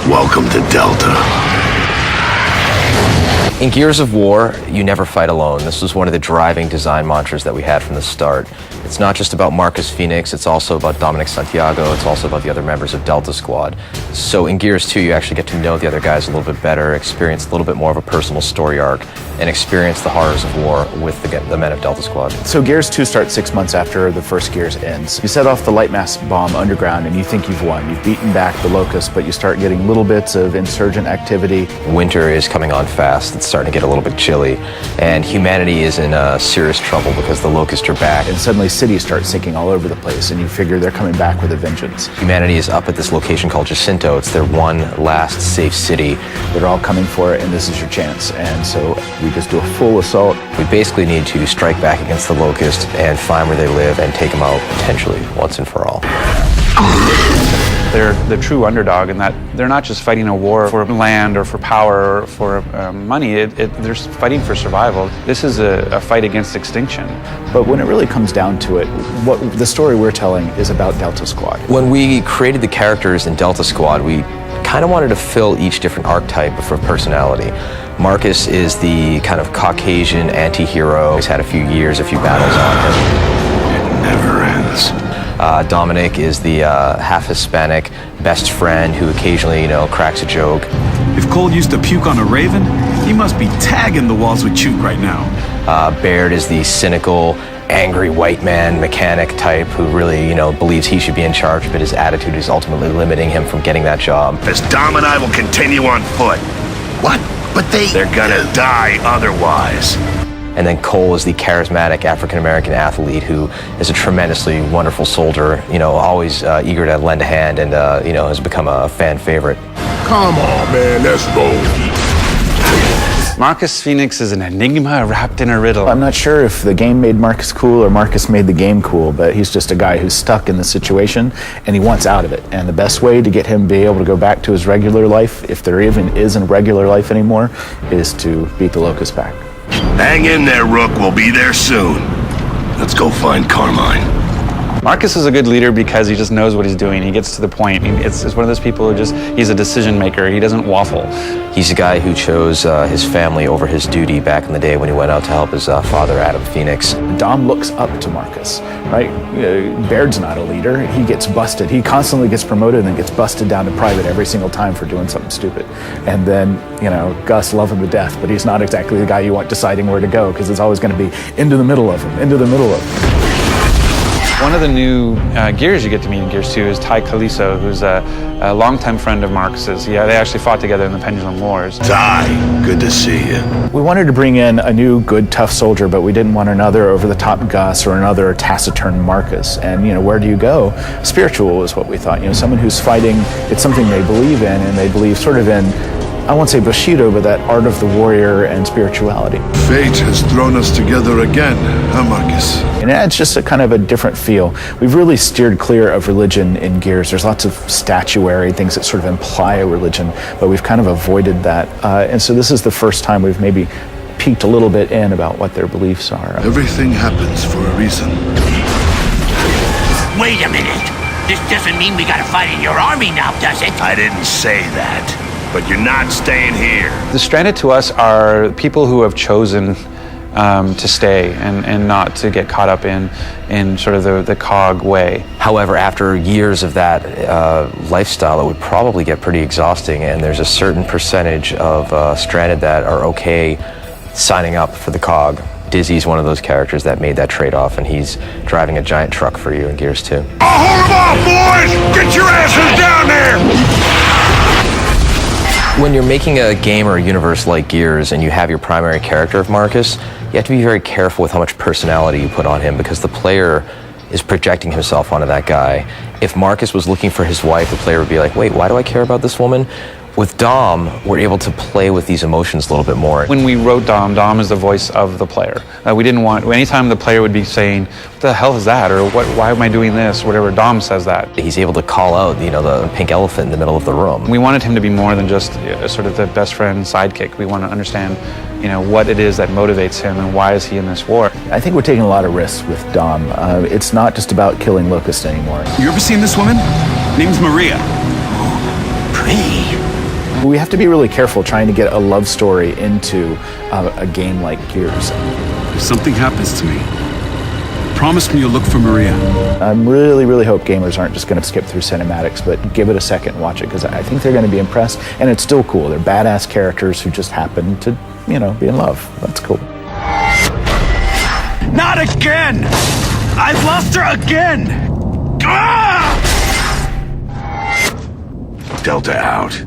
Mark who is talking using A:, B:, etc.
A: Welcome to Delta.
B: In Gears of War, you never fight alone. This was one of the driving design mantras that we had from the start. It's not just about Marcus Phoenix, it's also about Dominic Santiago, it's also about the other members of Delta Squad. So in Gears 2, you actually get to know the other guys a little bit better, experience a little bit more of a personal story arc, and experience the horrors of war with the men of Delta Squad.
C: So Gears 2 starts 6 months after the first Gears ends. You set off the Lightmass bomb underground and you think you've won. You've beaten back the Locusts, but you start getting little bits of insurgent activity.
B: Winter is coming on fast. It's starting to get a little bit chilly, and humanity is in serious trouble because the Locusts are back.
C: And suddenly cities start sinking all over the place, and you figure they're coming back with a vengeance.
B: Humanity is up at this location called Jacinto. It's their one last safe city.
C: They're all coming for it, and this is your chance. And so we just do a full assault.
B: We basically need to strike back against the Locusts and find where they live and take them out potentially once and for all.
D: They're the true underdog in that they're not just fighting a war for land or for power or for money, they're fighting for survival. This is a fight against extinction.
C: But when it really comes down to it, what the story we're telling is about Delta Squad.
B: When we created the characters in Delta Squad, we kind of wanted to fill each different archetype for personality. Marcus is the kind of Caucasian anti-hero. He's had a few years, a few battles on
A: It never ends.
B: Dominic is the half Hispanic best friend who occasionally, cracks a joke.
E: If Cole used to puke on a raven, he must be tagging the walls with Chook right now.
B: Baird is the cynical, angry white man mechanic type who really, believes he should be in charge, but his attitude is ultimately limiting him from getting that job.
A: As Dom and I will continue on foot. What? But they're gonna die otherwise.
B: And then Cole is the charismatic African-American athlete who is a tremendously wonderful soldier, always eager to lend a hand and, has become a fan favorite.
A: Come on, man, let's roll.
D: Marcus Phoenix is an enigma wrapped in a riddle.
C: I'm not sure if the game made Marcus cool or Marcus made the game cool, but he's just a guy who's stuck in the situation and he wants out of it. And the best way to get him to be able to go back to his regular life, if there even is a regular life anymore, is to beat the Locust back.
A: Hang in there, Rook. We'll be there soon. Let's go find Carmine.
D: Marcus is a good leader because he just knows what he's doing. He gets to the point. It's one of those people who he's a decision maker. He doesn't waffle.
B: He's a guy who chose his family over his duty back in the day when he went out to help his father, Adam Phoenix.
C: Dom looks up to Marcus, right? Baird's not a leader. He gets busted. He constantly gets promoted and then gets busted down to private every single time for doing something stupid. And then, Gus love him to death, but he's not exactly the guy you want deciding where to go because it's always going to be into the middle of him.
D: One of the new Gears you get to meet in Gears 2 is Ty Caliso, who's a longtime friend of Marcus's. They actually fought together in the Pendulum Wars.
A: Ty, good to see you.
C: We wanted to bring in a new, good, tough soldier, but we didn't want another over-the-top Gus or another taciturn Marcus. And, where do you go? Spiritual is what we thought. Someone who's fighting, it's something they believe in, and they believe sort of in, I won't say Bushido, but that art of the warrior and spirituality.
A: Fate has thrown us together again, huh, Marcus?
C: And it's just a kind of a different feel. We've really steered clear of religion in Gears. There's lots of statuary things that sort of imply a religion, but we've kind of avoided that. And so this is the first time we've maybe peeked a little bit in about what their beliefs are.
A: Everything happens for a reason.
F: Wait a minute. This doesn't mean we gotta fight in your army now, does it?
A: I didn't say that. But you're not staying here.
D: The Stranded to us are people who have chosen to stay and not to get caught up in sort of the cog way.
B: However, after years of that lifestyle, it would probably get pretty exhausting, and there's a certain percentage of Stranded that are okay signing up for the cog. Dizzy's one of those characters that made that trade-off, and he's driving a giant truck for you in Gears 2.
A: Oh, hold on, boys! Get your asses down there!
B: When you're making a game or a universe like Gears and you have your primary character of Marcus, you have to be very careful with how much personality you put on him because the player is projecting himself onto that guy. If Marcus was looking for his wife, the player would be like, wait, why do I care about this woman? With Dom, we're able to play with these emotions a little bit more.
D: When we wrote Dom is the voice of the player. We didn't want, anytime the player would be saying, what the hell is that? Or why am I doing this? Whatever, Dom says that.
B: He's able to call out, the pink elephant in the middle of the room.
D: We wanted him to be more than just sort of the best friend sidekick. We want to understand, what it is that motivates him and why is he in this war.
C: I think we're taking a lot of risks with Dom. It's not just about killing Locust anymore.
E: You ever seen this woman? Name's Maria.
F: Pretty.
C: We have to be really careful trying to get a love story into a game like Gears.
E: If something happens to me, promise me you'll look for Maria.
C: I really hope gamers aren't just going to skip through cinematics, but give it a second and watch it, because I think they're going to be impressed, and it's still cool. They're badass characters who just happen to, you know, be in love. That's cool.
E: Not again! I've lost her again!
A: Delta out.